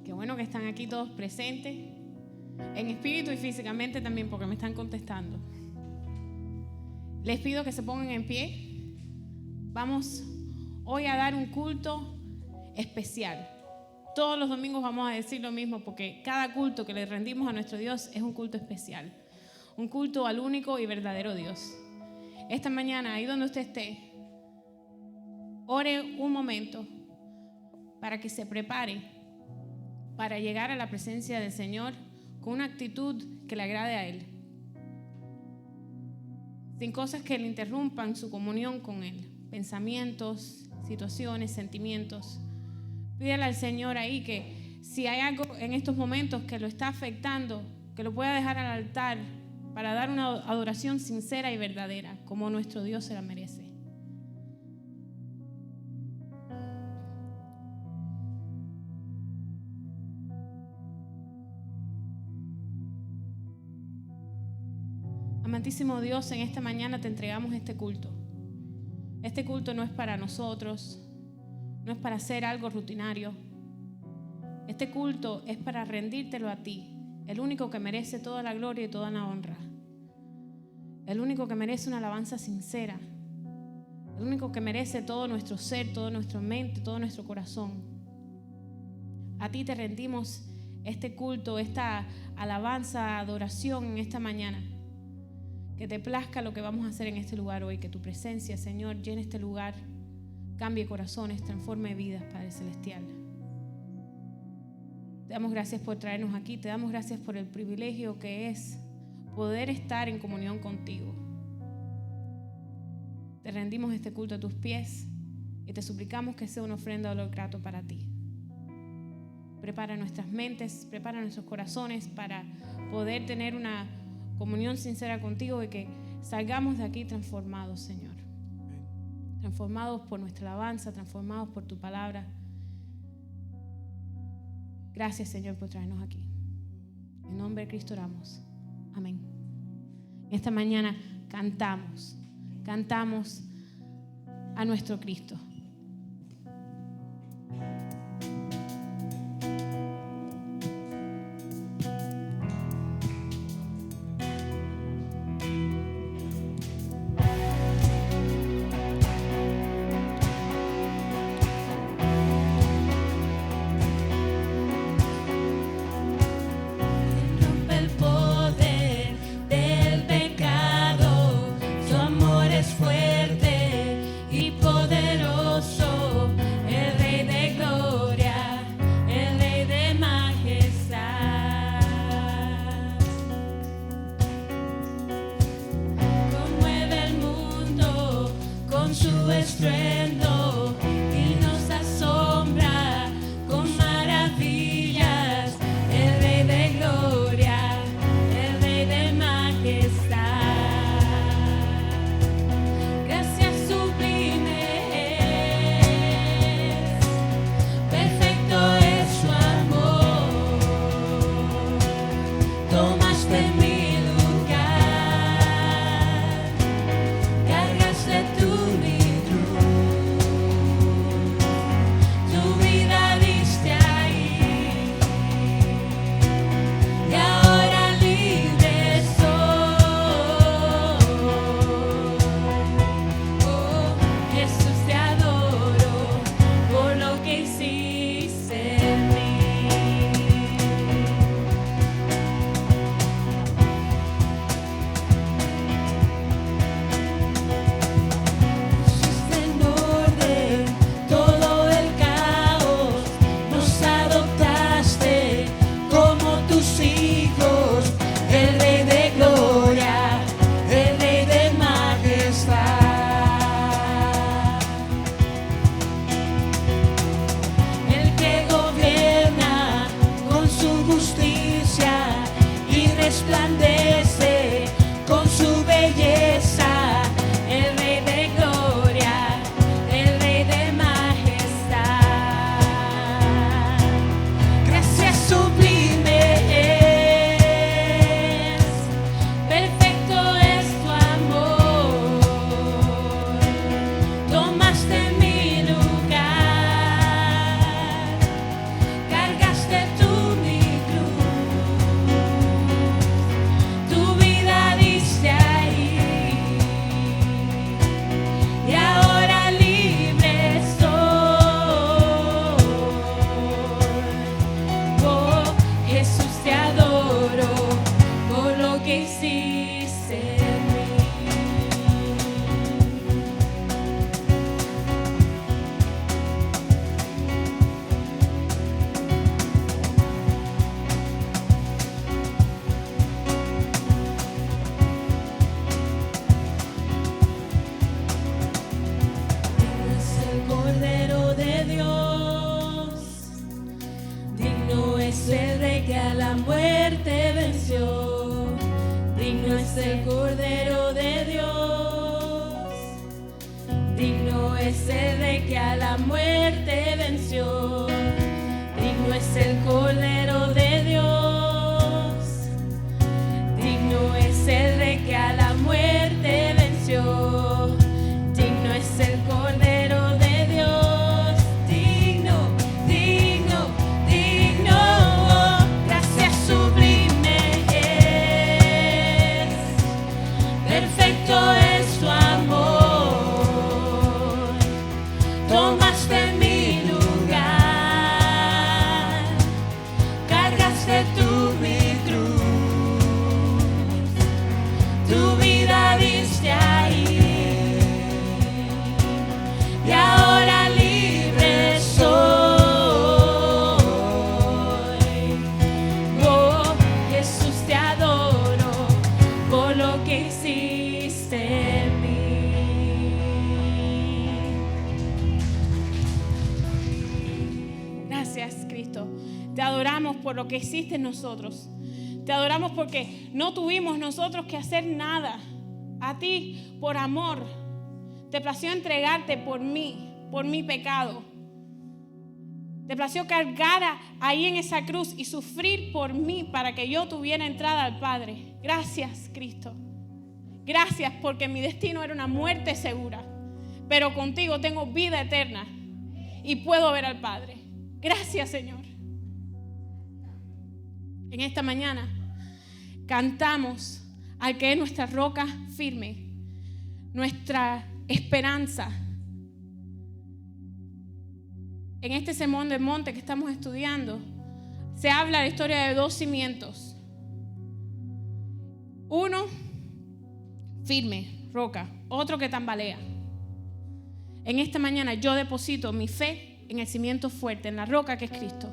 Qué bueno que están aquí todos presentes, en espíritu y físicamente también, porque me están contestando. Les pido que se pongan en pie. Vamos hoy a dar un culto especial. Todos los domingos vamos a decir lo mismo, porque cada culto que le rendimos a nuestro Dios es un culto especial. Un culto al único y verdadero Dios. Esta mañana, ahí donde usted esté, ore un momento para que se prepare para llegar a la presencia del Señor con una actitud que le agrade a Él, sin cosas que le interrumpan su comunión con Él, pensamientos, situaciones, sentimientos. Pídale al Señor ahí que si hay algo en estos momentos que lo está afectando, que lo pueda dejar al altar para dar una adoración sincera y verdadera, como nuestro Dios se la merece. Amantísimo Dios, en esta mañana te entregamos este culto. Este culto no es para nosotros, no es para hacer algo rutinario. Este culto es para rendírtelo a ti, el único que merece toda la gloria y toda la honra. El único que merece una alabanza sincera. El único que merece todo nuestro ser, toda nuestra mente, todo nuestro corazón. A ti te rendimos este culto, esta alabanza, adoración en esta mañana. Que te plazca lo que vamos a hacer en este lugar hoy, que tu presencia, Señor, llene este lugar, cambie corazones, transforme vidas, Padre Celestial. Te damos gracias por traernos aquí, te damos gracias por el privilegio que es poder estar en comunión contigo. Te rendimos este culto a tus pies y te suplicamos que sea una ofrenda de olor grato para ti. Prepara nuestras mentes, prepara nuestros corazones para poder tener una comunión sincera contigo y que salgamos de aquí transformados, Señor. Transformados por nuestra alabanza, transformados por tu palabra. Gracias, Señor, por traernos aquí. En nombre de Cristo oramos. Amén. Esta mañana cantamos a nuestro Cristo. Fuerte y poderoso. Digno es el Cordero de Dios, digno es el Rey que a la muerte venció. Digno es el Cordero de Dios, digno es el Rey que a la muerte venció. Digno es el Cordero de Dios, digno, digno, digno. Gracias sublime es, perfecto es su amor. Tomaste mi lugar, cargaste tú mi cruz, tu vida diste ahí, y ahora libre soy. Oh, Jesús, te adoro por lo que hiciste en mí. Gracias, Cristo. Te adoramos por lo que hiciste en nosotros. Te adoramos porque no tuvimos nosotros que hacer nada. A ti, por amor, te plació entregarte por mí, por mi pecado. Te plació cargar ahí en esa cruz y sufrir por mí para que yo tuviera entrada al Padre. Gracias, Cristo. Gracias porque mi destino era una muerte segura, pero contigo tengo vida eterna y puedo ver al Padre. Gracias, Señor. En esta mañana cantamos al que es nuestra roca firme, nuestra esperanza. En este sermón del monte que estamos estudiando, se habla la historia de dos cimientos. Uno firme, roca, otro que tambalea. En esta mañana yo deposito mi fe en el cimiento fuerte, en la roca que es Cristo.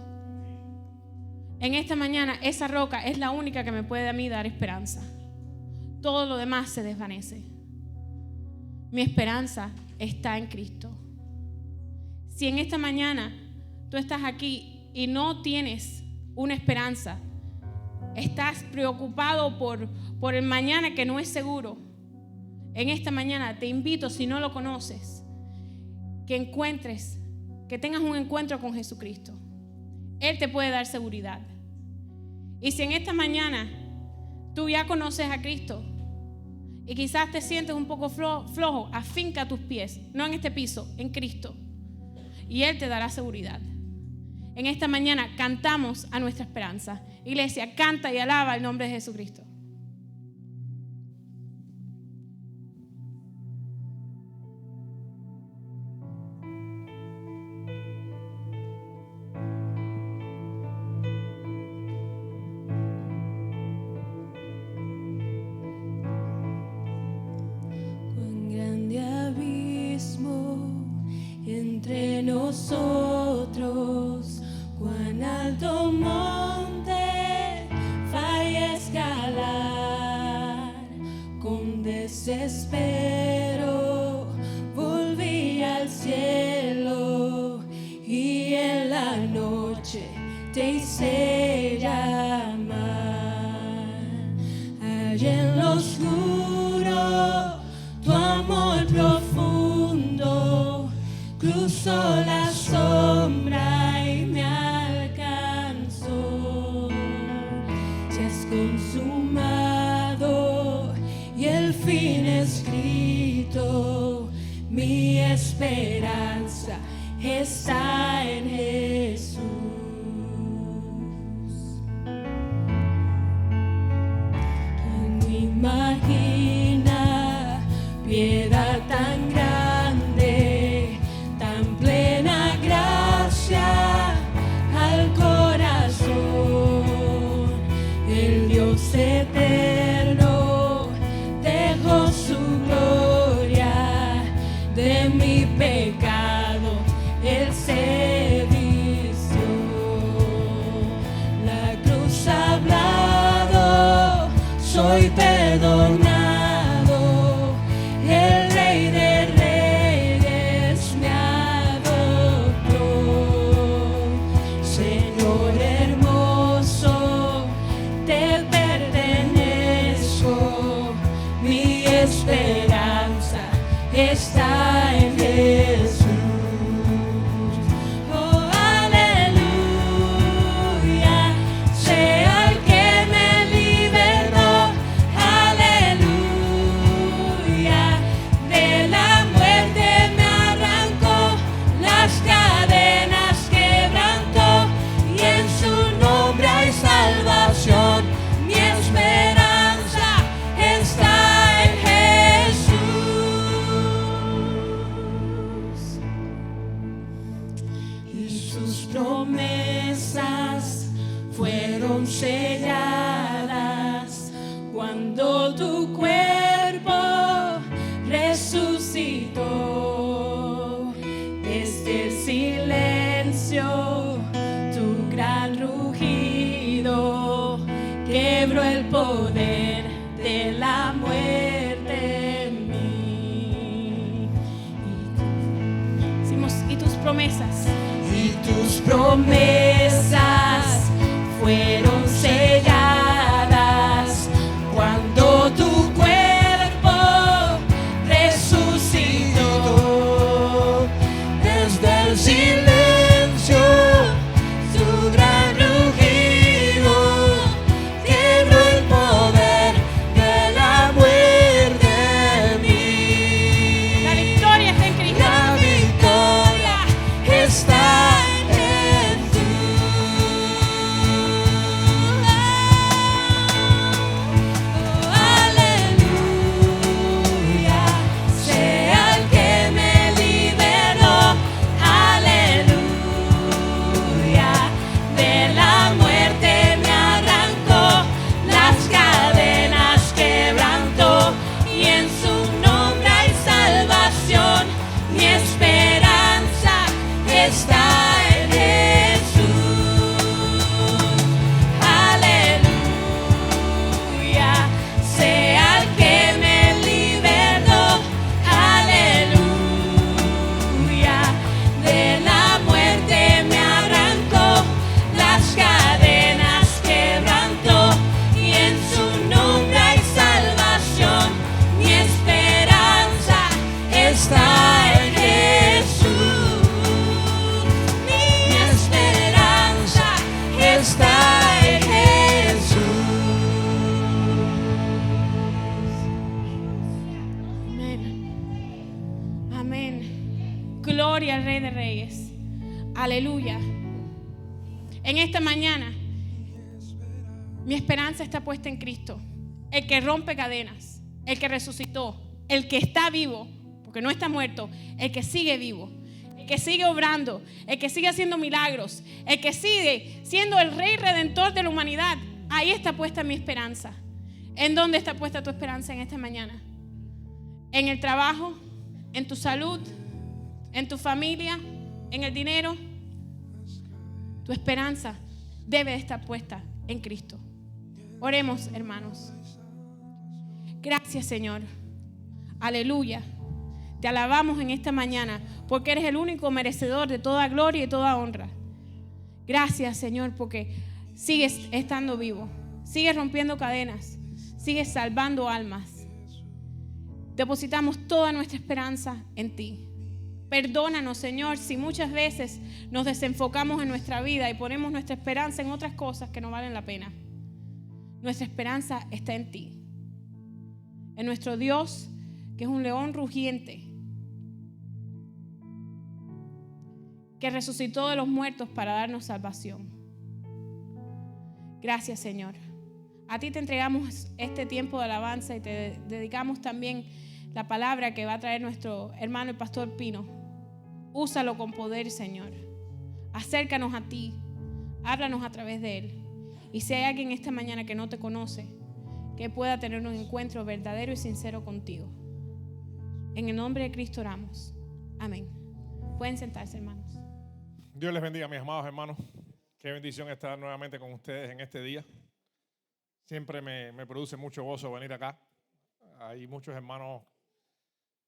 En esta mañana esa roca es la única que me puede a mí dar esperanza. Todo lo demás se desvanece. Mi esperanza está en Cristo. Si en esta mañana tú estás aquí y no tienes una esperanza, estás preocupado por el mañana que no es seguro, en esta mañana te invito, si no lo conoces, que tengas un encuentro con Jesucristo. Él te puede dar seguridad. Y si en esta mañana tú ya conoces a Cristo y quizás te sientes un poco flojo, afinca tus pies, no en este piso, en Cristo, y Él te dará seguridad. En esta mañana cantamos a nuestra esperanza. Iglesia, canta y alaba el nombre de Jesucristo. Entre nosotros, cuán alto monte falla escalar. Con desespero volví al cielo y en la noche te hice llamar. Allá en lo oscuro, tu amor profundo cruzó la sombra y me alcanzó. Se has consumado y el fin escrito. Mi esperanza está en Jesús. ¿Quién me imagina piedad tan grande, tan plena gracia al corazón? El Dios eterno dejó su gloria, de mi pecado Él se vistió. La cruz ha hablado, soy perdonado. El Rey de Reyes me adoptó. Señor hermoso, te pertenezco. tus promesas fueron selladas cuando tu cuerpo resucitó. Desde el silencio, tu gran rugido quebró el poder de la muerte en mí. Y tus promesas. Y tus promesas fueron selladas cuando tu cuerpo resucitó. Desde el silencio, tu gran rugido quebró el poder de la muerte en mí. La victoria está en Cristo. La victoria está en ti. Aleluya, sea el que me liberó. Aleluya, de la muerte me arrancó, las cadenas quebrantó, y en su nombre hay salvación. Mi esperanza está en Jesús. Aleluya, sea el que me liberó. Aleluya, de la muerte me arrancó, las cadenas quebrantó, y en su nombre hay salvación. Mi esperanza está en Jesús. Mi esperanza está en Jesús. Amén. Amén. Gloria al Rey de Reyes. Aleluya. En esta mañana, mi esperanza está puesta en Cristo, el que rompe cadenas, el que resucitó, el que está vivo, porque no está muerto, el que sigue vivo, el que sigue obrando, el que sigue haciendo milagros, el que sigue siendo el Rey Redentor de la humanidad. Ahí está puesta mi esperanza. ¿En dónde está puesta tu esperanza en esta mañana? ¿En el trabajo? ¿En tu salud? ¿En tu familia? ¿En el dinero? Tu esperanza debe estar puesta en Cristo. Oremos, hermanos. Gracias, Señor. Aleluya. Te alabamos en esta mañana porque eres el único merecedor de toda gloria y toda honra. Gracias, Señor, porque sigues estando vivo, sigues rompiendo cadenas, sigues salvando almas. Depositamos toda nuestra esperanza en ti. Perdónanos, Señor, si muchas veces nos desenfocamos en nuestra vida y ponemos nuestra esperanza en otras cosas que no valen la pena. Nuestra esperanza está en ti, en nuestro Dios, que es un león rugiente, que resucitó de los muertos para darnos salvación. Gracias, Señor. A ti te entregamos este tiempo de alabanza y te dedicamos también la palabra que va a traer nuestro hermano el pastor Pino. Úsalo con poder, Señor. Acércanos a ti, háblanos a través de él. Y si hay alguien esta mañana que no te conoce, que pueda tener un encuentro verdadero y sincero contigo. En el nombre de Cristo oramos. Amén. Pueden sentarse, hermanos. Dios les bendiga, mis amados hermanos. Qué bendición estar nuevamente con ustedes en este día. Siempre me produce mucho gozo venir acá. Hay muchos hermanos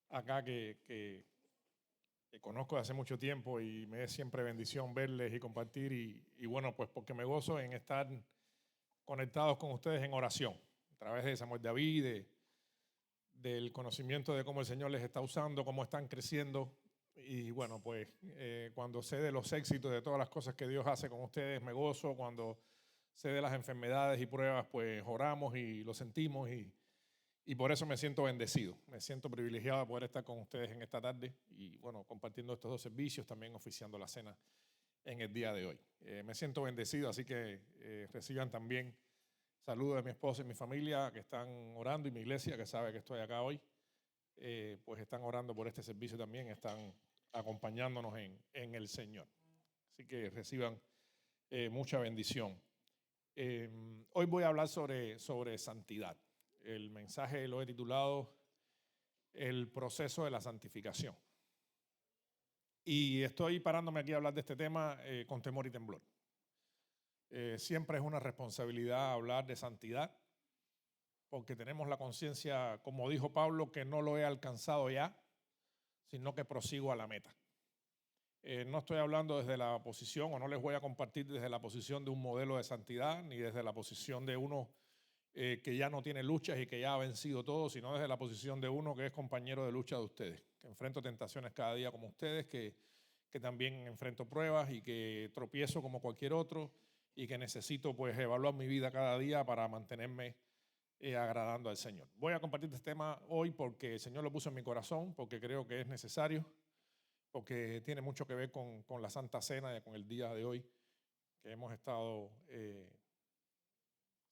acá que conozco de hace mucho tiempo y me es siempre bendición verles y compartir. Y bueno, pues porque me gozo en estar conectados con ustedes en oración, a través de Samuel David, del conocimiento de cómo el Señor les está usando, cómo están creciendo. Y bueno, pues cuando sé de los éxitos, de todas las cosas que Dios hace con ustedes, me gozo. Cuando sé de las enfermedades y pruebas, pues oramos y lo sentimos y por eso me siento bendecido. Me siento privilegiado de poder estar con ustedes en esta tarde y bueno, compartiendo estos dos servicios, también oficiando la cena en el día de hoy. Me siento bendecido, así que reciban también saludos de mi esposa y mi familia que están orando, y mi iglesia que sabe que estoy acá hoy, pues están orando por este servicio también, están acompañándonos en el Señor. Así que reciban mucha bendición. Hoy voy a hablar sobre santidad. El mensaje lo he titulado El proceso de la santificación. Y estoy parándome aquí a hablar de este tema con temor y temblor. Siempre es una responsabilidad hablar de santidad, porque tenemos la conciencia, como dijo Pablo, que no lo he alcanzado ya, sino que prosigo a la meta. No estoy hablando desde la posición, o no les voy a compartir desde la posición de un modelo de santidad, ni desde la posición de uno que ya no tiene luchas y que ya ha vencido todo, sino desde la posición de uno que es compañero de lucha de ustedes, que enfrento tentaciones cada día como ustedes, que también enfrento pruebas y que tropiezo como cualquier otro y que necesito pues evaluar mi vida cada día para mantenerme agradando al Señor. Voy a compartir este tema hoy porque el Señor lo puso en mi corazón, porque creo que es necesario, porque tiene mucho que ver con la Santa Cena y con el día de hoy que hemos estado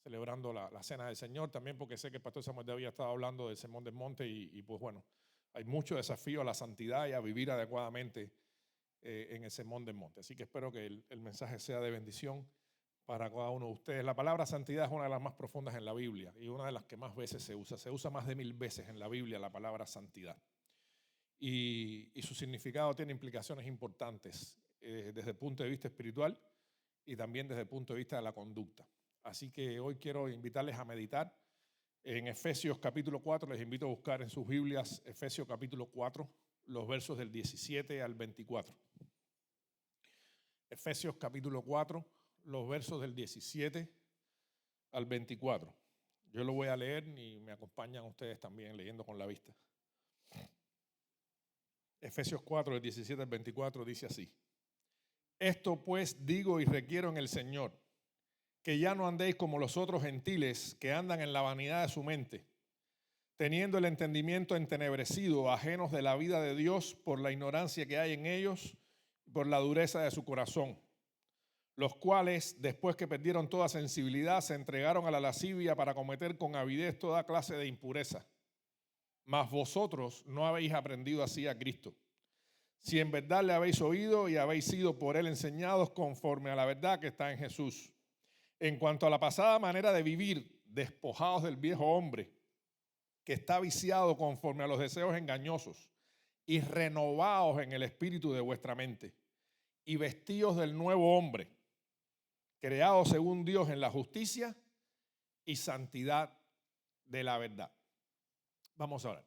celebrando la Cena del Señor, también porque sé que el pastor Samuel había estado hablando del Sermón del Monte y pues bueno, hay mucho desafío a la santidad y a vivir adecuadamente en el Sermón del Monte. Así que espero que el mensaje sea de bendición para cada uno de ustedes. La palabra santidad es una de las más profundas en la Biblia y una de las que más veces se usa. Se usa más de 1000 veces en la Biblia la palabra santidad. Y su significado tiene implicaciones importantes desde el punto de vista espiritual y también desde el punto de vista de la conducta. Así que hoy quiero invitarles a meditar en Efesios capítulo 4. Les invito a buscar en sus Biblias Efesios capítulo 4, los versos del 17 al 24. Efesios capítulo 4, los versos del 17 al 24. Yo lo voy a leer y me acompañan ustedes también leyendo con la vista. Efesios 4, del 17 al 24 dice así: Esto pues digo y requiero en el Señor, que ya no andéis como los otros gentiles que andan en la vanidad de su mente, teniendo el entendimiento entenebrecido, ajenos de la vida de Dios por la ignorancia que hay en ellos, por la dureza de su corazón, los cuales, después que perdieron toda sensibilidad, se entregaron a la lascivia para cometer con avidez toda clase de impureza. Mas vosotros no habéis aprendido así a Cristo, si en verdad le habéis oído y habéis sido por él enseñados conforme a la verdad que está en Jesús. En cuanto a la pasada manera de vivir, despojados del viejo hombre, que está viciado conforme a los deseos engañosos, y renovados en el espíritu de vuestra mente, y vestidos del nuevo hombre, creado según Dios en la justicia y santidad de la verdad. Vamos a orar.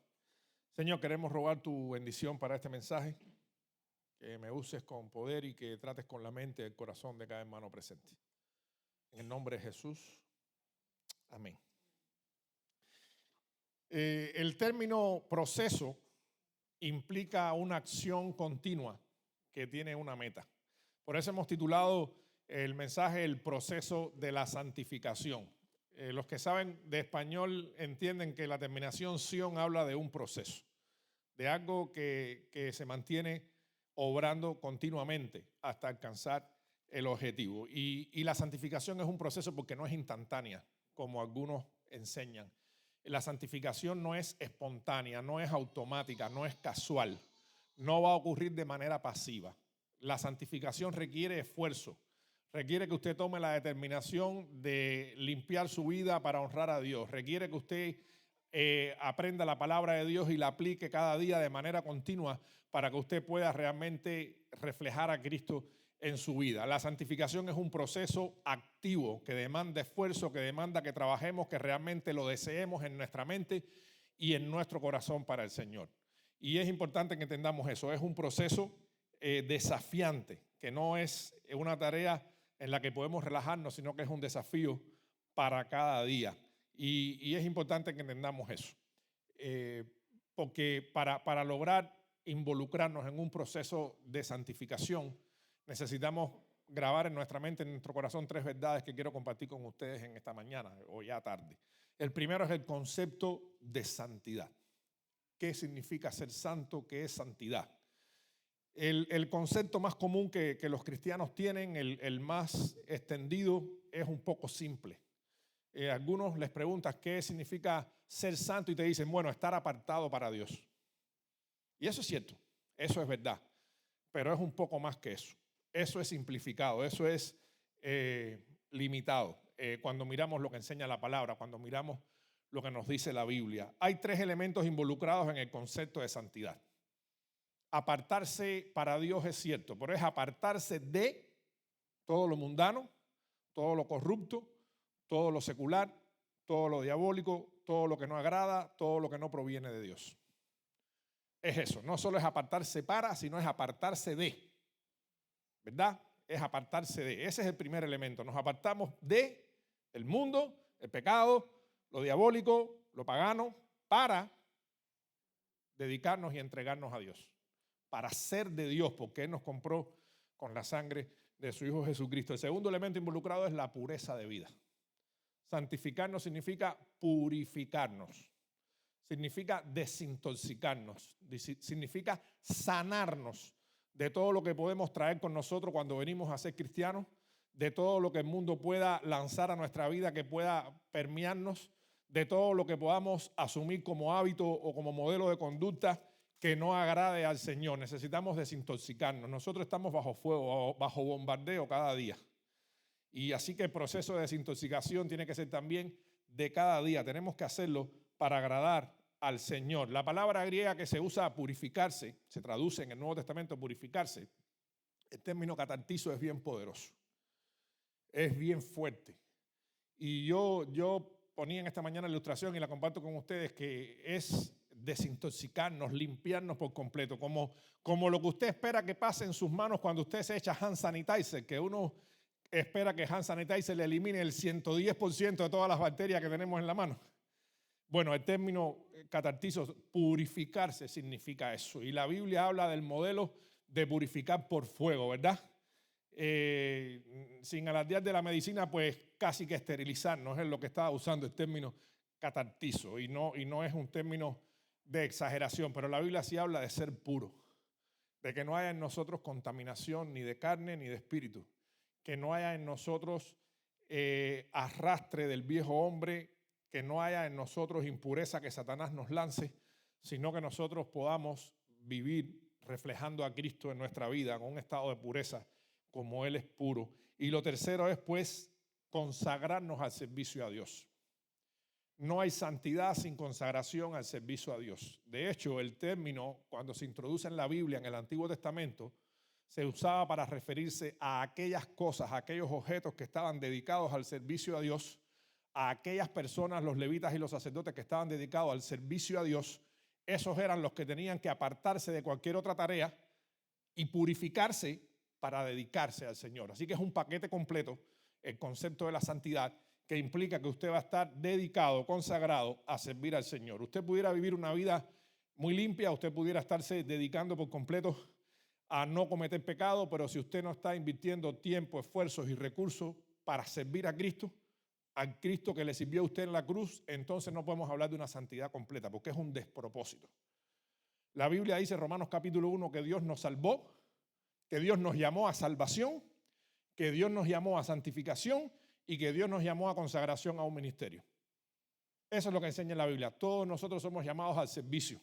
Señor, queremos rogar tu bendición para este mensaje, que me uses con poder y que trates con la mente y el corazón de cada hermano presente. En el nombre de Jesús, amén. El término proceso implica una acción continua que tiene una meta. Por eso hemos titulado el mensaje El proceso de la santificación. Los que saben de español entienden que la terminación ción habla de un proceso, de algo que se mantiene obrando continuamente hasta alcanzar el objetivo. Y la santificación es un proceso porque no es instantánea, como algunos enseñan. La santificación no es espontánea, no es automática, no es casual, no va a ocurrir de manera pasiva. La santificación requiere esfuerzo, requiere que usted tome la determinación de limpiar su vida para honrar a Dios, requiere que usted aprenda la palabra de Dios y la aplique cada día de manera continua para que usted pueda realmente reflejar a Cristo en su vida. La santificación es un proceso activo que demanda esfuerzo, que demanda que trabajemos, que realmente lo deseemos en nuestra mente y en nuestro corazón para el Señor. Y es importante que entendamos eso. Es un proceso desafiante, que no es una tarea en la que podemos relajarnos, sino que es un desafío para cada día. Y es importante que entendamos eso. Porque para lograr involucrarnos en un proceso de santificación, necesitamos grabar en nuestra mente, en nuestro corazón, 3 verdades que quiero compartir con ustedes en esta mañana o ya tarde. El primero es el concepto de santidad. ¿Qué significa ser santo? ¿Qué es santidad? El concepto más común que los cristianos tienen, el más extendido, es un poco simple. Algunos les preguntas qué significa ser santo y te dicen, bueno, estar apartado para Dios. Y eso es cierto, eso es verdad, pero es un poco más que eso. Eso es simplificado, eso es limitado. Cuando miramos lo que enseña la palabra, cuando miramos lo que nos dice la Biblia, hay 3 elementos involucrados en el concepto de santidad. Apartarse para Dios es cierto, pero es apartarse de todo lo mundano, todo lo corrupto, todo lo secular, todo lo diabólico, todo lo que no agrada, todo lo que no proviene de Dios. Es eso, no solo es apartarse para, sino es apartarse de, ¿verdad? Es apartarse de, ese es el primer elemento. Nos apartamos de el mundo, el pecado, lo diabólico, lo pagano, para dedicarnos y entregarnos a Dios, para ser de Dios, porque Él nos compró con la sangre de su Hijo Jesucristo. El segundo elemento involucrado es la pureza de vida. Santificarnos significa purificarnos, significa desintoxicarnos, significa sanarnos de todo lo que podemos traer con nosotros cuando venimos a ser cristianos, de todo lo que el mundo pueda lanzar a nuestra vida, que pueda permearnos, de todo lo que podamos asumir como hábito o como modelo de conducta que no agrade al Señor. Necesitamos desintoxicarnos. Nosotros estamos bajo fuego, bajo bombardeo cada día. Y así que el proceso de desintoxicación tiene que ser también de cada día. Tenemos que hacerlo para agradar al Señor. La palabra griega que se usa purificarse, se traduce en el Nuevo Testamento purificarse, el término catartizo es bien poderoso, es bien fuerte. Y yo ponía en esta mañana la ilustración y la comparto con ustedes, que es desintoxicarnos, limpiarnos por completo, como lo que usted espera que pase en sus manos cuando usted se echa hand sanitizer, que uno espera que hand sanitizer le elimine el 110% de todas las bacterias que tenemos en la mano. Bueno, el término catartizo, purificarse, significa eso. Y la Biblia habla del modelo de purificar por fuego, ¿verdad? Sin alardear de la medicina, pues casi que esterilizarnos es lo que estaba usando el término catartizo. Y no es un término de exageración, pero la Biblia sí habla de ser puro, de que no haya en nosotros contaminación ni de carne ni de espíritu, que no haya en nosotros arrastre del viejo hombre, que no haya en nosotros impureza que Satanás nos lance, sino que nosotros podamos vivir reflejando a Cristo en nuestra vida con un estado de pureza como Él es puro. Y lo tercero es, pues, consagrarnos al servicio a Dios. No hay santidad sin consagración al servicio a Dios. De hecho, el término, cuando se introduce en la Biblia, en el Antiguo Testamento, se usaba para referirse a aquellas cosas, a aquellos objetos que estaban dedicados al servicio a Dios, a aquellas personas, los levitas y los sacerdotes que estaban dedicados al servicio a Dios. Esos eran los que tenían que apartarse de cualquier otra tarea y purificarse para dedicarse al Señor. Así que es un paquete completo el concepto de la santidad, que implica que usted va a estar dedicado, consagrado a servir al Señor. Usted pudiera vivir una vida muy limpia, usted pudiera estarse dedicando por completo a no cometer pecado, pero si usted no está invirtiendo tiempo, esfuerzos y recursos para servir a Cristo, al Cristo que le sirvió a usted en la cruz, entonces no podemos hablar de una santidad completa, porque es un despropósito. La Biblia dice en Romanos capítulo 1 que Dios nos salvó, que Dios nos llamó a salvación, que Dios nos llamó a santificación y que Dios nos llamó a consagración a un ministerio. Eso es lo que enseña la Biblia. Todos nosotros somos llamados al servicio.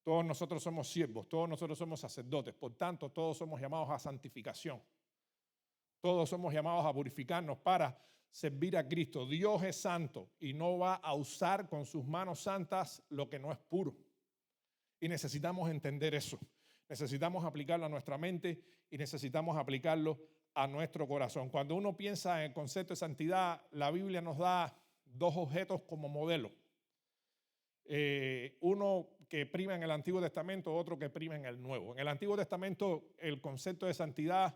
Todos nosotros somos siervos, todos nosotros somos sacerdotes. Por tanto, todos somos llamados a santificación. Todos somos llamados a purificarnos para servir a Cristo. Dios es santo y no va a usar con sus manos santas lo que no es puro. Y necesitamos entender eso. Necesitamos aplicarlo a nuestra mente y necesitamos aplicarlo a nuestro corazón. Cuando uno piensa en el concepto de santidad, la Biblia nos da 2 objetos como modelo. Uno que prima en el Antiguo Testamento, otro que prima en el Nuevo. En el Antiguo Testamento el concepto de santidad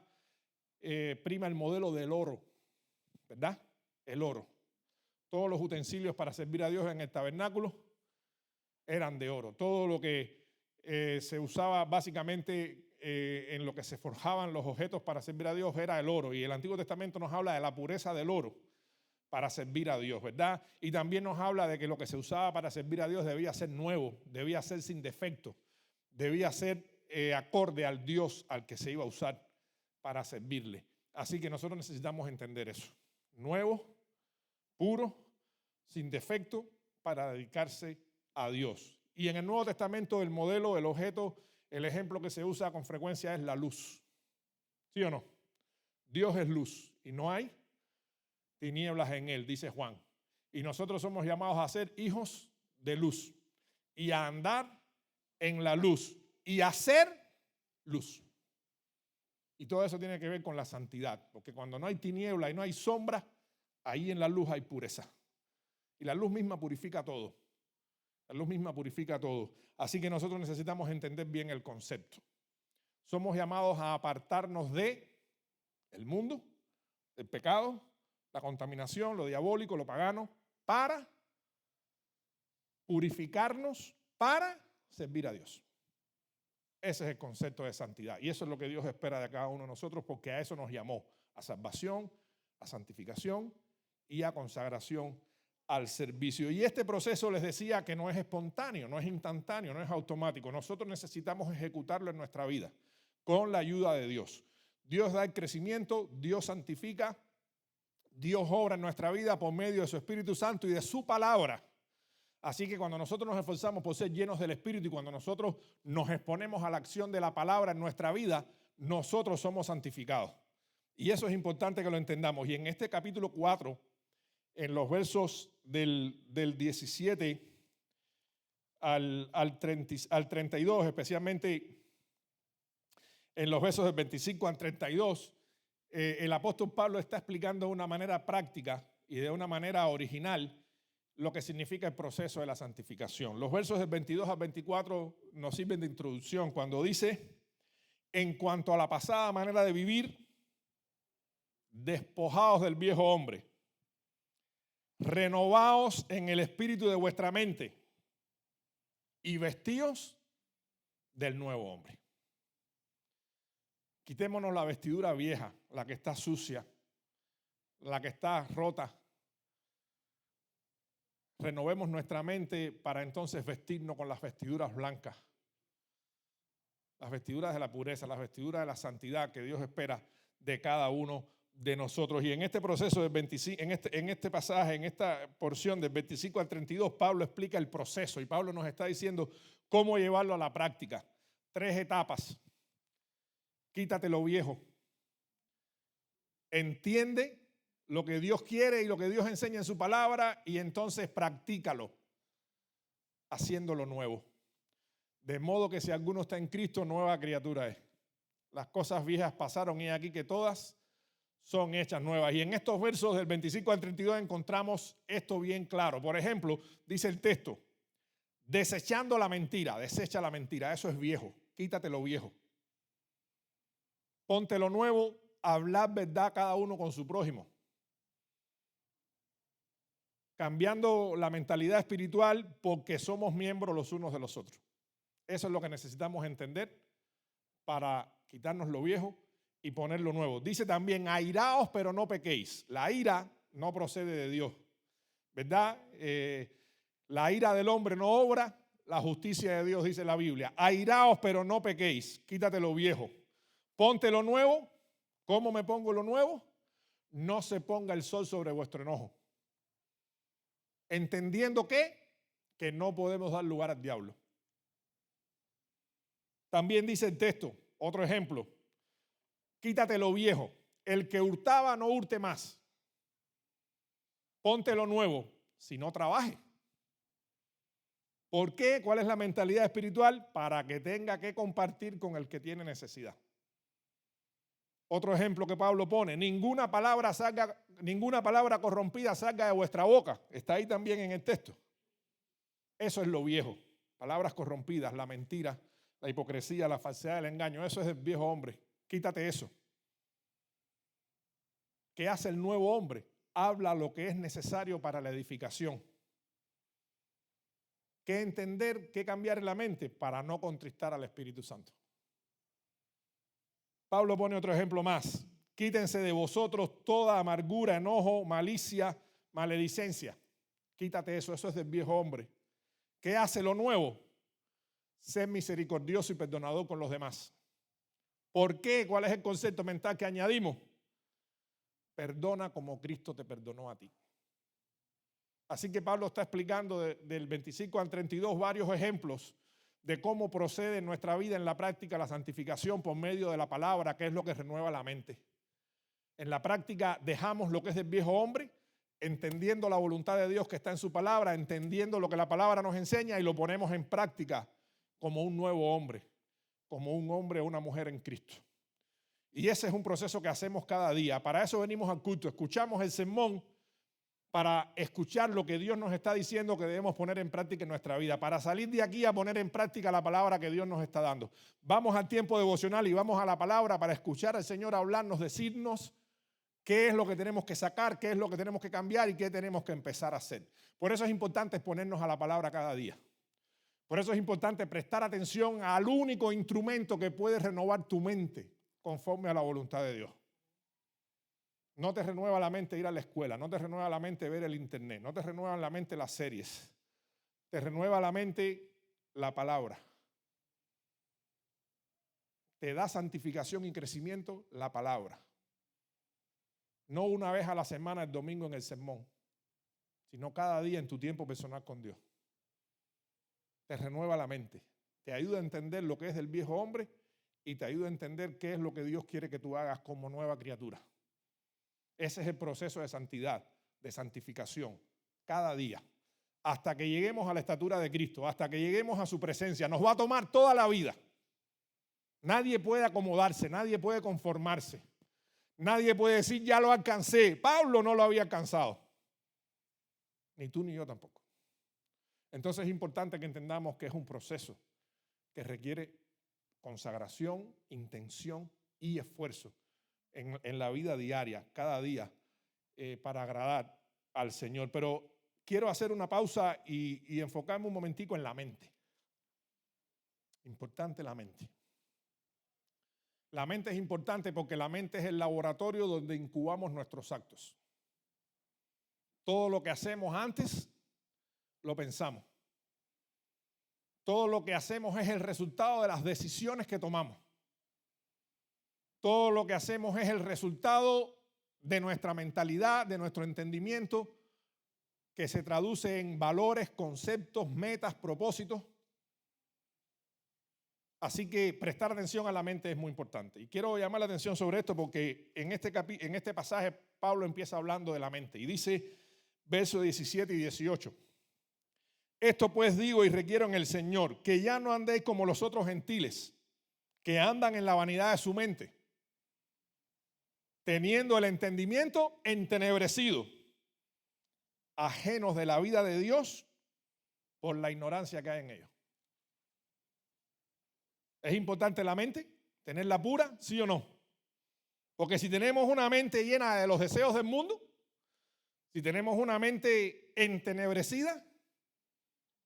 prima el modelo del oro, ¿verdad? El oro. Todos los utensilios para servir a Dios en el tabernáculo eran de oro. Todo lo que se usaba básicamente en lo que se forjaban los objetos para servir a Dios era el oro. Y el Antiguo Testamento nos habla de la pureza del oro para servir a Dios, ¿verdad? Y también nos habla de que lo que se usaba para servir a Dios debía ser nuevo, debía ser sin defecto, debía ser acorde al Dios al que se iba a usar para servirle. Así que nosotros necesitamos entender eso. Nuevo, puro, sin defecto, para dedicarse a Dios. Y en el Nuevo Testamento el modelo, el objeto, el ejemplo que se usa con frecuencia es la luz. ¿Sí o no? Dios es luz y no hay tinieblas en él, dice Juan. Y nosotros somos llamados a ser hijos de luz y a andar en la luz y a ser luz. Y todo eso tiene que ver con la santidad, porque cuando no hay tiniebla y no hay sombra, ahí en la luz hay pureza. Y la luz misma purifica todo. La luz misma purifica todo. Así que nosotros necesitamos entender bien el concepto. Somos llamados a apartarnos de el mundo, el pecado, la contaminación, lo diabólico, lo pagano, para purificarnos, para servir a Dios. Ese es el concepto de santidad. Y eso es lo que Dios espera de cada uno de nosotros, porque a eso nos llamó, a salvación, a santificación y a consagración al servicio. Y este proceso, les decía, que no es espontáneo, no es instantáneo, no es automático. Nosotros necesitamos ejecutarlo en nuestra vida con la ayuda de Dios. Dios da el crecimiento, Dios santifica, Dios obra en nuestra vida por medio de su Espíritu Santo y de su palabra. Así que cuando nosotros nos esforzamos por ser llenos del Espíritu y cuando nosotros nos exponemos a la acción de la palabra en nuestra vida, nosotros somos santificados. Y eso es importante que lo entendamos. Y en este capítulo 4, en los versos del 17 al 32, especialmente en los versos del 25 al 32, el apóstol Pablo está explicando de una manera práctica y de una manera original lo que significa el proceso de la santificación. Los versos del 22 al 24 nos sirven de introducción cuando dice: en cuanto a la pasada manera de vivir, despojaos del viejo hombre, renovaos en el espíritu de vuestra mente y vestíos del nuevo hombre. Quitémonos la vestidura vieja, la que está sucia, la que está rota. Renovemos nuestra mente para entonces vestirnos con las vestiduras blancas, las vestiduras de la pureza, las vestiduras de la santidad que Dios espera de cada uno de nosotros. Y en este proceso del 25, en este pasaje, en esta porción del 25 al 32, Pablo explica el proceso y Pablo nos está diciendo cómo llevarlo a la práctica. 3 etapas. Quítate lo viejo. Entiende lo que Dios quiere y lo que Dios enseña en su palabra y entonces practícalo haciendo lo nuevo. De modo que si alguno está en Cristo, nueva criatura es. Las cosas viejas pasaron y aquí que todas son hechas nuevas. Y en estos versos del 25 al 32 encontramos esto bien claro. Por ejemplo, dice el texto: desechando la mentira, desecha la mentira, eso es viejo, quítate lo viejo. Ponte lo nuevo, hablar verdad cada uno con su prójimo. Cambiando la mentalidad espiritual porque somos miembros los unos de los otros. Eso es lo que necesitamos entender para quitarnos lo viejo y poner lo nuevo. Dice también: airaos pero no pequéis. La ira no procede de Dios, ¿verdad? La ira del hombre no obra, la justicia de Dios, dice la Biblia. Airaos pero no pequéis. Quítate lo viejo. Ponte lo nuevo. ¿Cómo me pongo lo nuevo? No se ponga el sol sobre vuestro enojo. Entendiendo que no podemos dar lugar al diablo. También dice el texto, otro ejemplo: quítate lo viejo. El que hurtaba no hurte más. Ponte lo nuevo, si no trabaje. ¿Por qué? ¿Cuál es la mentalidad espiritual? Para que tenga que compartir con el que tiene necesidad. Otro ejemplo que Pablo pone: ninguna palabra corrompida salga de vuestra boca. Está ahí también en el texto. Eso es lo viejo. Palabras corrompidas, la mentira, la hipocresía, la falsedad, el engaño. Eso es el viejo hombre. Quítate eso. ¿Qué hace el nuevo hombre? Habla lo que es necesario para la edificación. ¿Qué entender? ¿Qué cambiar en la mente? Para no contristar al Espíritu Santo. Pablo pone otro ejemplo más: quítense de vosotros toda amargura, enojo, malicia, maledicencia. Quítate eso, eso es del viejo hombre. ¿Qué hace lo nuevo? Ser misericordioso y perdonador con los demás. ¿Por qué? ¿Cuál es el concepto mental que añadimos? Perdona como Cristo te perdonó a ti. Así que Pablo está explicando del 25 al 32 varios ejemplos de cómo procede en nuestra vida en la práctica la santificación por medio de la palabra, que es lo que renueva la mente. En la práctica dejamos lo que es del viejo hombre, entendiendo la voluntad de Dios que está en su palabra, entendiendo lo que la palabra nos enseña y lo ponemos en práctica como un nuevo hombre, como un hombre o una mujer en Cristo. Y ese es un proceso que hacemos cada día. Para eso venimos al culto, escuchamos el sermón para escuchar lo que Dios nos está diciendo que debemos poner en práctica en nuestra vida, para salir de aquí a poner en práctica la palabra que Dios nos está dando. Vamos al tiempo devocional y vamos a la palabra para escuchar al Señor hablarnos, decirnos qué es lo que tenemos que sacar, qué es lo que tenemos que cambiar y qué tenemos que empezar a hacer. Por eso es importante ponernos a la palabra cada día. Por eso es importante prestar atención al único instrumento que puede renovar tu mente conforme a la voluntad de Dios. No te renueva la mente ir a la escuela, no te renueva la mente ver el internet, no te renueva la mente las series. Te renueva la mente la palabra. Te da santificación y crecimiento la palabra. No una vez a la semana el domingo en el sermón, sino cada día en tu tiempo personal con Dios. Te renueva la mente, te ayuda a entender lo que es del viejo hombre y te ayuda a entender qué es lo que Dios quiere que tú hagas como nueva criatura. Ese es el proceso de santidad, de santificación, cada día, hasta que lleguemos a la estatura de Cristo, hasta que lleguemos a su presencia. Nos va a tomar toda la vida. Nadie puede acomodarse, nadie puede conformarse. Nadie puede decir, ya lo alcancé. Pablo no lo había alcanzado. Ni tú ni yo tampoco. Entonces es importante que entendamos que es un proceso que requiere consagración, intención y esfuerzo en la vida diaria, cada día, para agradar al Señor. Pero quiero hacer una pausa y enfocarme un momentico en la mente. Importante la mente. La mente es importante porque la mente es el laboratorio donde incubamos nuestros actos. Todo lo que hacemos antes, lo pensamos. Todo lo que hacemos es el resultado de las decisiones que tomamos. Todo lo que hacemos es el resultado de nuestra mentalidad, de nuestro entendimiento, que se traduce en valores, conceptos, metas, propósitos. Así que prestar atención a la mente es muy importante. Y quiero llamar la atención sobre esto porque en este pasaje Pablo empieza hablando de la mente. Y dice, versos 17 y 18. Esto pues digo y requiero en el Señor, que ya no andéis como los otros gentiles, que andan en la vanidad de su mente, teniendo el entendimiento entenebrecido, ajenos de la vida de Dios por la ignorancia que hay en ellos. ¿Es importante la mente? ¿Tenerla pura? ¿Sí o no? Porque si tenemos una mente llena de los deseos del mundo, si tenemos una mente entenebrecida,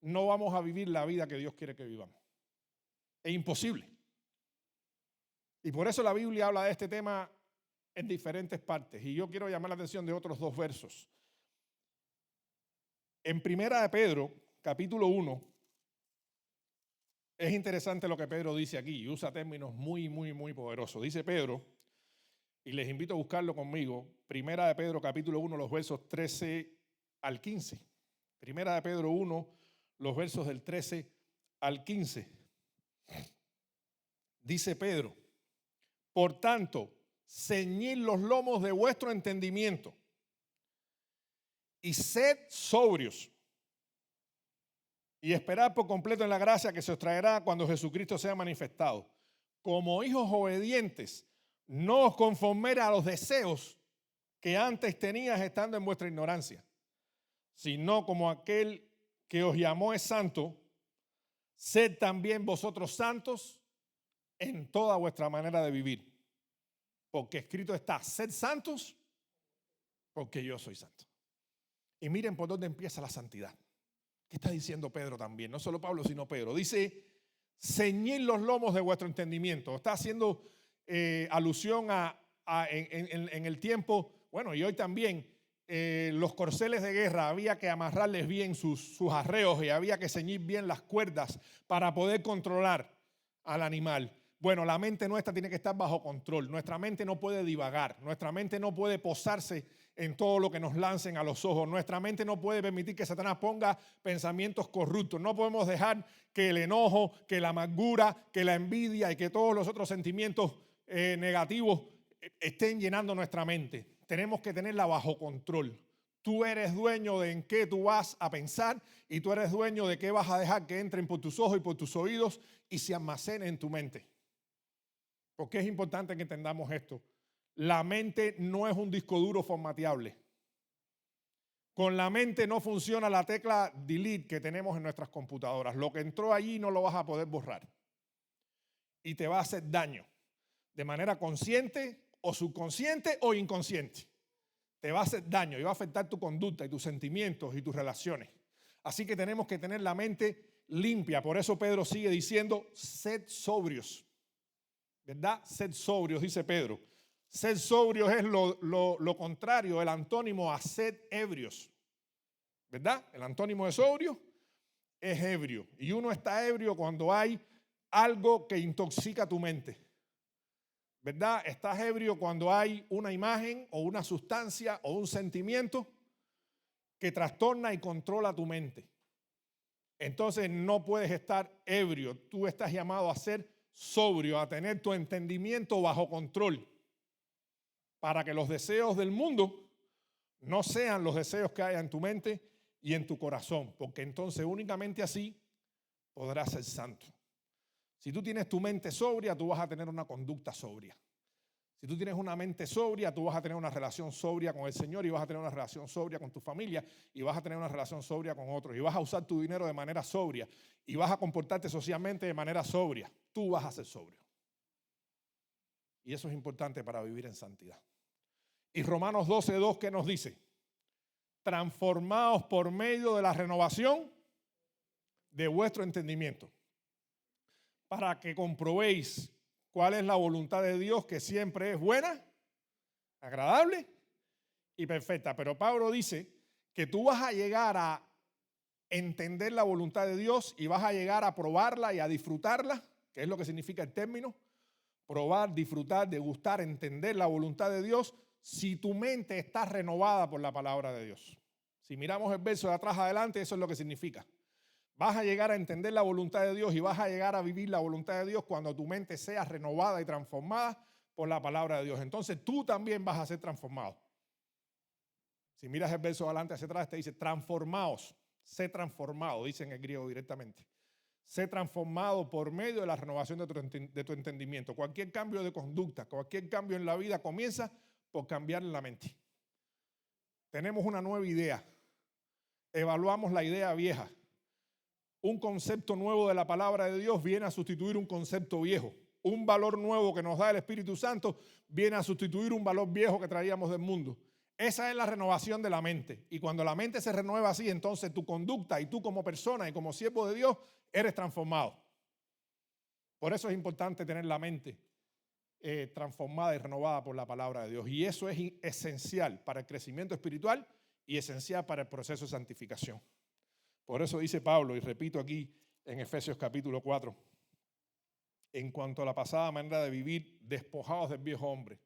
no vamos a vivir la vida que Dios quiere que vivamos. Es imposible. Y por eso la Biblia habla de este tema en diferentes partes. Y yo quiero llamar la atención de otros dos versos. En Primera de Pedro, capítulo 1, es interesante lo que Pedro dice aquí y usa términos muy poderosos. Dice Pedro, y les invito a buscarlo conmigo, Primera de Pedro, capítulo 1, los versos 13 al 15. Primera de Pedro 1, los versos del 13 al 15. Dice Pedro, por tanto, ceñid los lomos de vuestro entendimiento y sed sobrios y esperad por completo en la gracia que se os traerá cuando Jesucristo sea manifestado. Como hijos obedientes, no os conforméis a los deseos que antes tenías estando en vuestra ignorancia, sino como aquel que os llamó es santo, sed también vosotros santos en toda vuestra manera de vivir. Porque escrito está, sed santos, porque yo soy santo. Y miren por dónde empieza la santidad. ¿Qué está diciendo Pedro también? No solo Pablo, sino Pedro. Dice, ceñid los lomos de vuestro entendimiento. Está haciendo alusión en el tiempo, bueno, y hoy también, los corceles de guerra, había que amarrarles bien sus arreos y había que ceñir bien las cuerdas para poder controlar al animal. Bueno, la mente nuestra tiene que estar bajo control. Nuestra mente no puede divagar. Nuestra mente no puede posarse en todo lo que nos lancen a los ojos. Nuestra mente no puede permitir que Satanás ponga pensamientos corruptos. No podemos dejar que el enojo, que la amargura, que la envidia y que todos los otros sentimientos negativos estén llenando nuestra mente. Tenemos que tenerla bajo control. Tú eres dueño de en qué tú vas a pensar y tú eres dueño de qué vas a dejar que entren por tus ojos y por tus oídos y se almacenen en tu mente. Porque es importante que entendamos esto. La mente no es un disco duro formateable. Con la mente no funciona la tecla delete que tenemos en nuestras computadoras. Lo que entró allí no lo vas a poder borrar. Y te va a hacer daño. De manera consciente o subconsciente o inconsciente. Te va a hacer daño y va a afectar tu conducta y tus sentimientos y tus relaciones. Así que tenemos que tener la mente limpia. Por eso Pedro sigue diciendo, sed sobrios. ¿Verdad? Sed sobrios, dice Pedro. Sed sobrios es lo contrario, el antónimo a sed ebrios. ¿Verdad? El antónimo de sobrio es ebrio. Y uno está ebrio cuando hay algo que intoxica tu mente. ¿Verdad? Estás ebrio cuando hay una imagen o una sustancia o un sentimiento que trastorna y controla tu mente. Entonces no puedes estar ebrio. Tú estás llamado a ser sobrio, a tener tu entendimiento bajo control para que los deseos del mundo no sean los deseos que hay en tu mente y en tu corazón, porque entonces únicamente así podrás ser santo. Si tú tienes tu mente sobria, tú vas a tener una conducta sobria. Si tú tienes una mente sobria, tú vas a tener una relación sobria con el Señor y vas a tener una relación sobria con tu familia y vas a tener una relación sobria con otros y vas a usar tu dinero de manera sobria y vas a comportarte socialmente de manera sobria. Tú vas a ser sobrio. Y eso es importante para vivir en santidad. Y Romanos 12:2, ¿qué nos dice? Transformaos por medio de la renovación de vuestro entendimiento, para que comprobéis cuál es la voluntad de Dios, que siempre es buena, agradable y perfecta. Pero Pablo dice que tú vas a llegar a entender la voluntad de Dios y vas a llegar a probarla y a disfrutarla, que es lo que significa el término, probar, disfrutar, degustar, entender la voluntad de Dios, si tu mente está renovada por la palabra de Dios. Si miramos el verso de atrás adelante, eso es lo que significa. Vas a llegar a entender la voluntad de Dios y vas a llegar a vivir la voluntad de Dios cuando tu mente sea renovada y transformada por la palabra de Dios. Entonces tú también vas a ser transformado. Si miras el verso adelante hacia atrás, te dice transformaos, sé transformado, dice en el griego directamente. Sé transformado por medio de la renovación de tu entendimiento. Cualquier cambio de conducta, cualquier cambio en la vida comienza por cambiar en la mente. Tenemos una nueva idea. Evaluamos la idea vieja. Un concepto nuevo de la palabra de Dios viene a sustituir un concepto viejo. Un valor nuevo que nos da el Espíritu Santo viene a sustituir un valor viejo que traíamos del mundo. Esa es la renovación de la mente. Y cuando la mente se renueva así, entonces tu conducta y tú como persona y como siervo de Dios eres transformado. Por eso es importante tener la mente transformada y renovada por la palabra de Dios. Y eso es esencial para el crecimiento espiritual y esencial para el proceso de santificación. Por eso dice Pablo, y repito aquí en Efesios capítulo 4, en cuanto a la pasada manera de vivir, despojados del viejo hombre,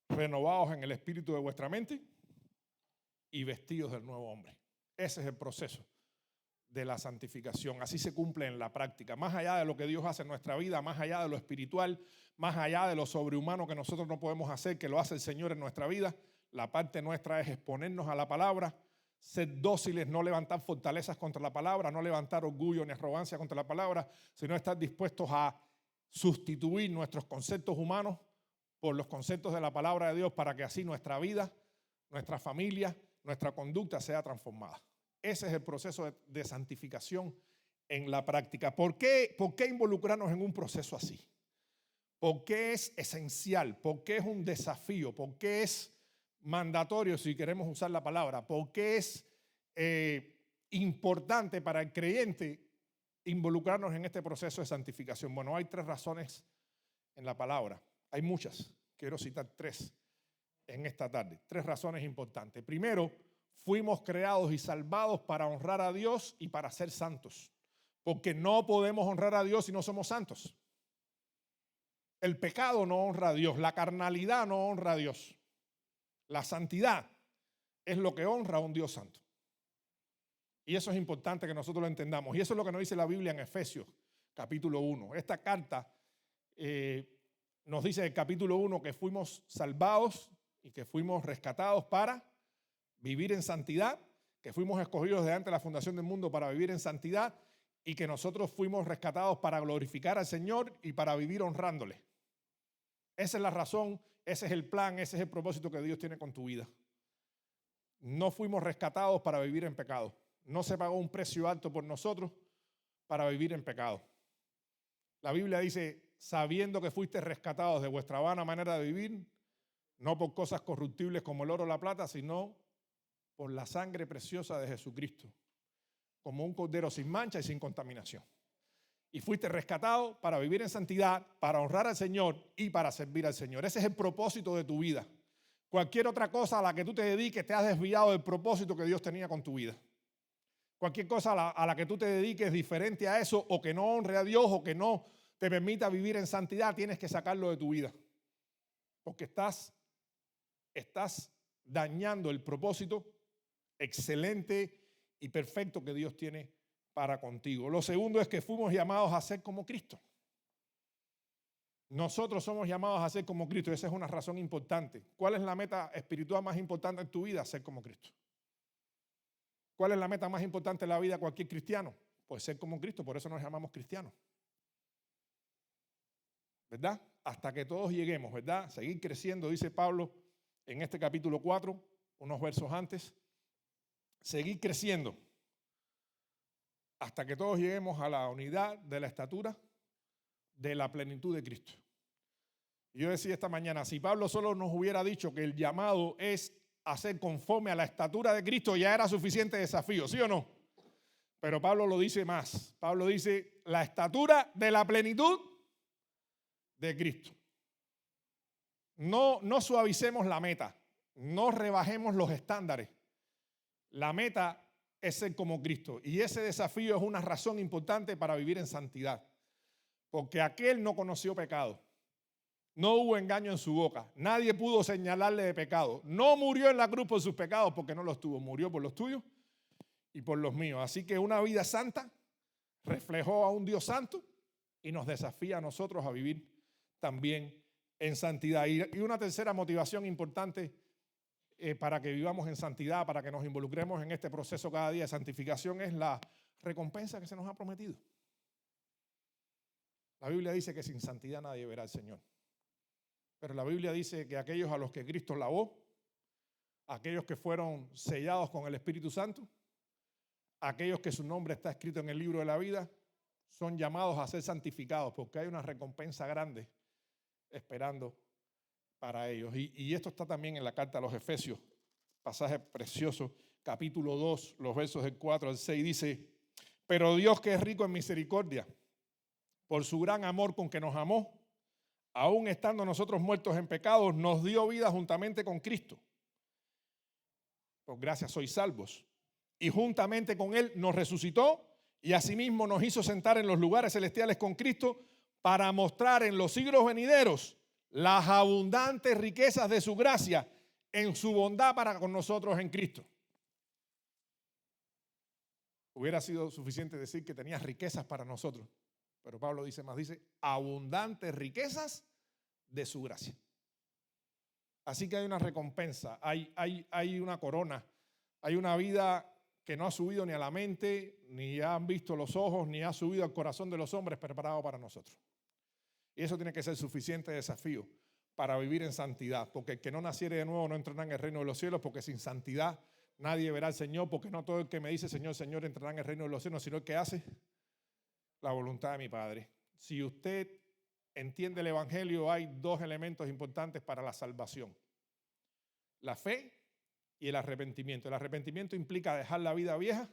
renovados en el espíritu de vuestra mente y vestidos del nuevo hombre. Ese es el proceso de la santificación. Así se cumple en la práctica. Más allá de lo que Dios hace en nuestra vida, más allá de lo espiritual, más allá de lo sobrehumano que nosotros no podemos hacer, que lo hace el Señor en nuestra vida, la parte nuestra es exponernos a la palabra, ser dóciles, no levantar fortalezas contra la palabra, no levantar orgullo ni arrogancia contra la palabra, sino estar dispuestos a sustituir nuestros conceptos humanos por los conceptos de la palabra de Dios para que así nuestra vida, nuestra familia, nuestra conducta sea transformada. Ese es el proceso de santificación en la práctica. ¿Por qué involucrarnos en un proceso así? ¿Por qué es esencial? ¿Por qué es un desafío? ¿Por qué es mandatorio, si queremos usar la palabra? ¿Por qué es importante para el creyente involucrarnos en este proceso de santificación? Bueno, hay 3 razones en la palabra. Hay muchas. Quiero citar 3 en esta tarde. 3 razones importantes. Primero, fuimos creados y salvados para honrar a Dios y para ser santos. Porque no podemos honrar a Dios si no somos santos. El pecado no honra a Dios, la carnalidad no honra a Dios. La santidad es lo que honra a un Dios santo. Y eso es importante que nosotros lo entendamos. Y eso es lo que nos dice la Biblia en Efesios, capítulo 1. Esta carta nos dice en el capítulo 1 que fuimos salvados y que fuimos rescatados para vivir en santidad, que fuimos escogidos desde antes de la fundación del mundo para vivir en santidad y que nosotros fuimos rescatados para glorificar al Señor y para vivir honrándole. Esa es la razón, ese es el plan, ese es el propósito que Dios tiene con tu vida. No fuimos rescatados para vivir en pecado. No se pagó un precio alto por nosotros para vivir en pecado. La Biblia dice, sabiendo que fuiste rescatados de vuestra vana manera de vivir, no por cosas corruptibles como el oro o la plata, sino por la sangre preciosa de Jesucristo, como un cordero sin mancha y sin contaminación. Y fuiste rescatado para vivir en santidad, para honrar al Señor y para servir al Señor. Ese es el propósito de tu vida. Cualquier otra cosa a la que tú te dediques te has desviado del propósito que Dios tenía con tu vida. Cualquier cosa a la que tú te dediques diferente a eso o que no honre a Dios o que no te permita vivir en santidad, tienes que sacarlo de tu vida. Porque estás dañando el propósito excelente y perfecto que Dios tiene para contigo. Lo segundo es que fuimos llamados a ser como Cristo. Nosotros somos llamados a ser como Cristo. Esa es una razón importante. ¿Cuál es la meta espiritual más importante en tu vida? Ser como Cristo. ¿Cuál es la meta más importante en la vida de cualquier cristiano? Pues ser como Cristo, por eso nos llamamos cristianos. ¿Verdad? Hasta que todos lleguemos, ¿verdad? Seguir creciendo, dice Pablo en este capítulo 4, unos versos antes. Seguir creciendo hasta que todos lleguemos a la unidad de la estatura de la plenitud de Cristo. Y yo decía esta mañana, si Pablo solo nos hubiera dicho que el llamado es hacer conforme a la estatura de Cristo, ya era suficiente desafío, ¿sí o no? Pero Pablo lo dice más. Pablo dice la estatura de la plenitud de Cristo. No suavicemos la meta, no rebajemos los estándares. La meta es ser como Cristo. Y ese desafío es una razón importante para vivir en santidad. Porque aquel no conoció pecado. No hubo engaño en su boca. Nadie pudo señalarle de pecado. No murió en la cruz por sus pecados porque no los tuvo. Murió por los tuyos y por los míos. Así que una vida santa reflejó a un Dios santo y nos desafía a nosotros a vivir también en santidad. Y una tercera motivación importante para que vivamos en santidad, para que nos involucremos en este proceso cada día de santificación es la recompensa que se nos ha prometido. La Biblia dice que sin santidad nadie verá al Señor. Pero la Biblia dice que aquellos a los que Cristo lavó, aquellos que fueron sellados con el Espíritu Santo, aquellos que su nombre está escrito en el libro de la vida, son llamados a ser santificados porque hay una recompensa grande esperando para ellos. Y esto está también en la carta a los Efesios, pasaje precioso, capítulo 2, los versos del 4 al 6, dice, pero Dios que es rico en misericordia, por su gran amor con que nos amó, aún estando nosotros muertos en pecados, nos dio vida juntamente con Cristo. Por gracia sois salvos. Y juntamente con Él nos resucitó y asimismo nos hizo sentar en los lugares celestiales con Cristo para mostrar en los siglos venideros las abundantes riquezas de su gracia en su bondad para con nosotros en Cristo. Hubiera sido suficiente decir que tenía riquezas para nosotros, pero Pablo dice más, dice abundantes riquezas de su gracia. Así que hay una recompensa, hay una corona, hay una vida que no ha subido ni a la mente, ni han visto los ojos, ni ha subido al corazón de los hombres preparado para nosotros. Y eso tiene que ser suficiente desafío para vivir en santidad, porque el que no naciere de nuevo no entrará en el reino de los cielos, porque sin santidad nadie verá al Señor, porque no todo el que me dice Señor, Señor entrará en el reino de los cielos, sino el que hace la voluntad de mi Padre. Si usted entiende el Evangelio, hay dos elementos importantes para la salvación: la fe y el arrepentimiento. El arrepentimiento implica dejar la vida vieja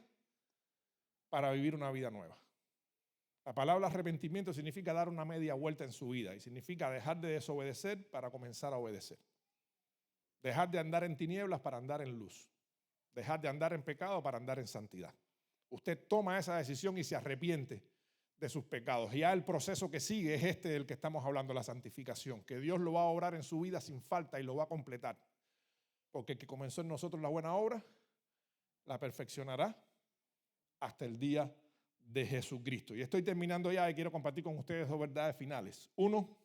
para vivir una vida nueva. La palabra arrepentimiento significa dar una media vuelta en su vida y significa dejar de desobedecer para comenzar a obedecer. Dejar de andar en tinieblas para andar en luz. Dejar de andar en pecado para andar en santidad. Usted toma esa decisión y se arrepiente de sus pecados. Y ya el proceso que sigue es este del que estamos hablando, la santificación, que Dios lo va a obrar en su vida sin falta y lo va a completar. Porque el que comenzó en nosotros la buena obra, la perfeccionará hasta el día de Jesucristo. Y estoy terminando ya y quiero compartir con ustedes dos verdades finales. Uno,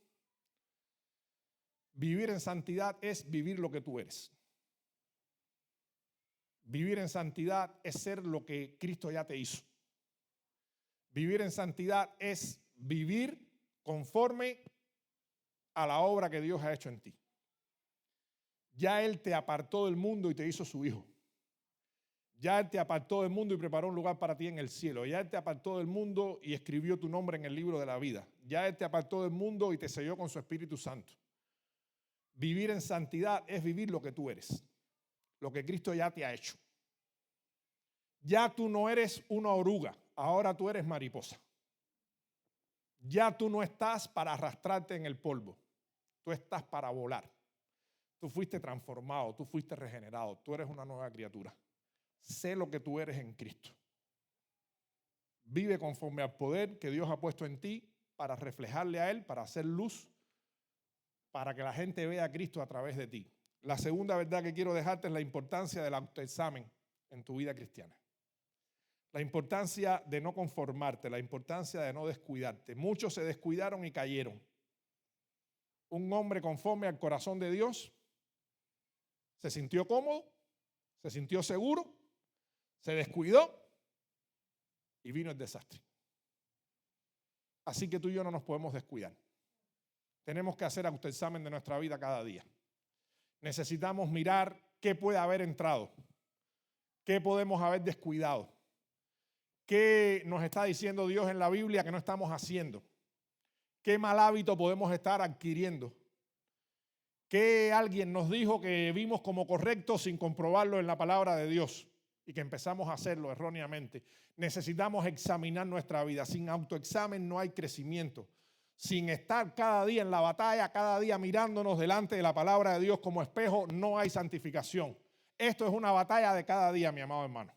vivir en santidad es vivir lo que tú eres. Vivir en santidad es ser lo que Cristo ya te hizo. Vivir en santidad es vivir conforme a la obra que Dios ha hecho en ti. Ya Él te apartó del mundo y te hizo su hijo. Ya Él te apartó del mundo y preparó un lugar para ti en el cielo. Ya Él te apartó del mundo y escribió tu nombre en el libro de la vida. Ya Él te apartó del mundo y te selló con su Espíritu Santo. Vivir en santidad es vivir lo que tú eres, lo que Cristo ya te ha hecho. Ya tú no eres una oruga, ahora tú eres mariposa. Ya tú no estás para arrastrarte en el polvo, tú estás para volar. Tú fuiste transformado, tú fuiste regenerado, tú eres una nueva criatura. Sé lo que tú eres en Cristo. Vive conforme al poder que Dios ha puesto en ti para reflejarle a Él, para hacer luz, para que la gente vea a Cristo a través de ti. La segunda verdad que quiero dejarte es la importancia del autoexamen en tu vida cristiana. La importancia de no conformarte, la importancia de no descuidarte. Muchos se descuidaron y cayeron. Un hombre conforme al corazón de Dios se sintió cómodo, se sintió seguro, se descuidó y vino el desastre. Así que tú y yo no nos podemos descuidar. Tenemos que hacer autoexamen de nuestra vida cada día. Necesitamos mirar qué puede haber entrado, qué podemos haber descuidado, qué nos está diciendo Dios en la Biblia que no estamos haciendo, qué mal hábito podemos estar adquiriendo, qué alguien nos dijo que vimos como correcto sin comprobarlo en la palabra de Dios y que empezamos a hacerlo erróneamente. Necesitamos examinar nuestra vida. Sin autoexamen no hay crecimiento. Sin estar cada día en la batalla, cada día mirándonos delante de la palabra de Dios como espejo, no hay santificación. Esto es una batalla de cada día, mi amado hermano.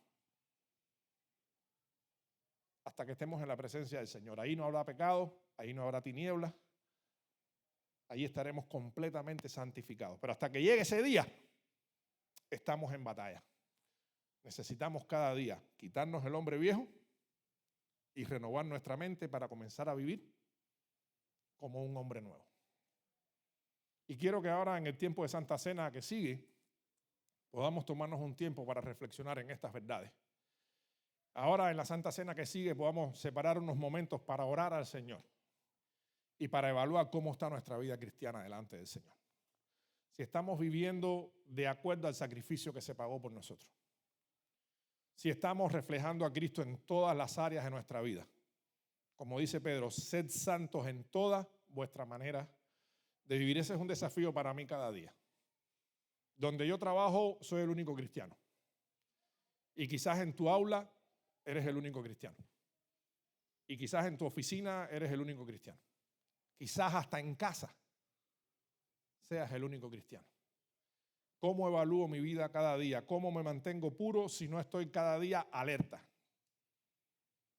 Hasta que estemos en la presencia del Señor. Ahí no habrá pecado, ahí no habrá tinieblas. Ahí estaremos completamente santificados. Pero hasta que llegue ese día, estamos en batalla. Necesitamos cada día quitarnos el hombre viejo y renovar nuestra mente para comenzar a vivir como un hombre nuevo. Y quiero que ahora en el tiempo de Santa Cena que sigue, podamos tomarnos un tiempo para reflexionar en estas verdades. Ahora en la Santa Cena que sigue podamos separar unos momentos para orar al Señor y para evaluar cómo está nuestra vida cristiana delante del Señor. Si estamos viviendo de acuerdo al sacrificio que se pagó por nosotros. Si estamos reflejando a Cristo en todas las áreas de nuestra vida. Como dice Pedro, sed santos en toda vuestra manera de vivir. Ese es un desafío para mí cada día. Donde yo trabajo, soy el único cristiano. Y quizás en tu aula eres el único cristiano. Y quizás en tu oficina eres el único cristiano. Quizás hasta en casa seas el único cristiano. ¿Cómo evalúo mi vida cada día? ¿Cómo me mantengo puro si no estoy cada día alerta?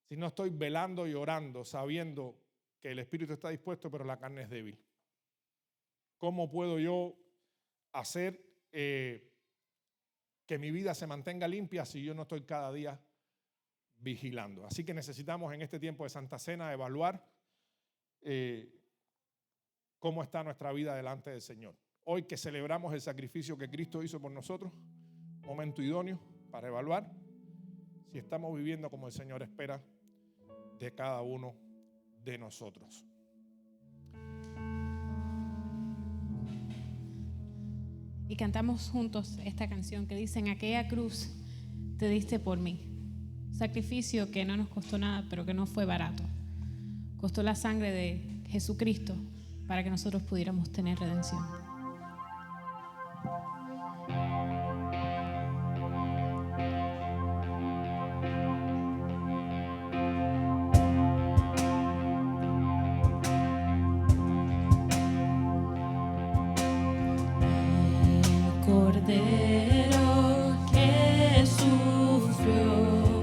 Si no estoy velando y orando, sabiendo que el espíritu está dispuesto, pero la carne es débil. ¿Cómo puedo yo hacer que mi vida se mantenga limpia si yo no estoy cada día vigilando? Así que necesitamos en este tiempo de Santa Cena evaluar cómo está nuestra vida delante del Señor. Hoy que celebramos el sacrificio que Cristo hizo por nosotros, momento idóneo para evaluar si estamos viviendo como el Señor espera de cada uno de nosotros. Y cantamos juntos esta canción que dice: en aquella cruz te diste por mí. Sacrificio que no nos costó nada, pero que no fue barato. Costó la sangre de Jesucristo para que nosotros pudiéramos tener redención. Cordero que sufrió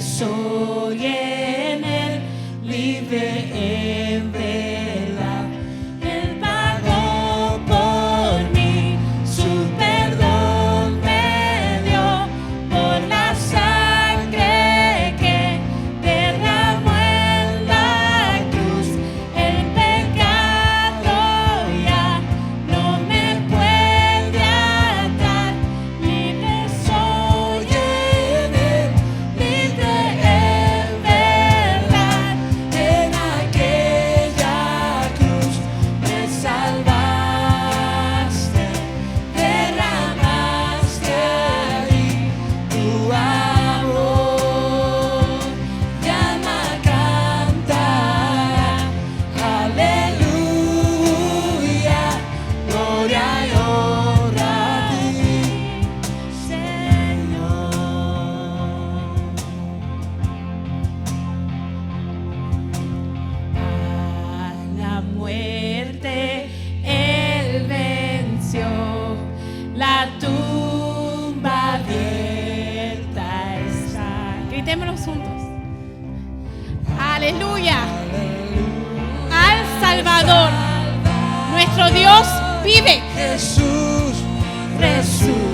soy en Él, libre en verdad. Él pagó por mí, su perdón me dio por la sangre que derramó en la cruz. El pecado ya no me puede atar, libre soy en Él, libre en verdad. En aquella cruz me salvaste, derramaste ahí tu amor. Llama, canta, aleluya, gloria y honra a ti, Señor. A la muerte Él venció, la tumba abierta está. Gritémoslo juntos. Aleluya. Al Salvador. Nuestro Dios vive. Jesús resucitó.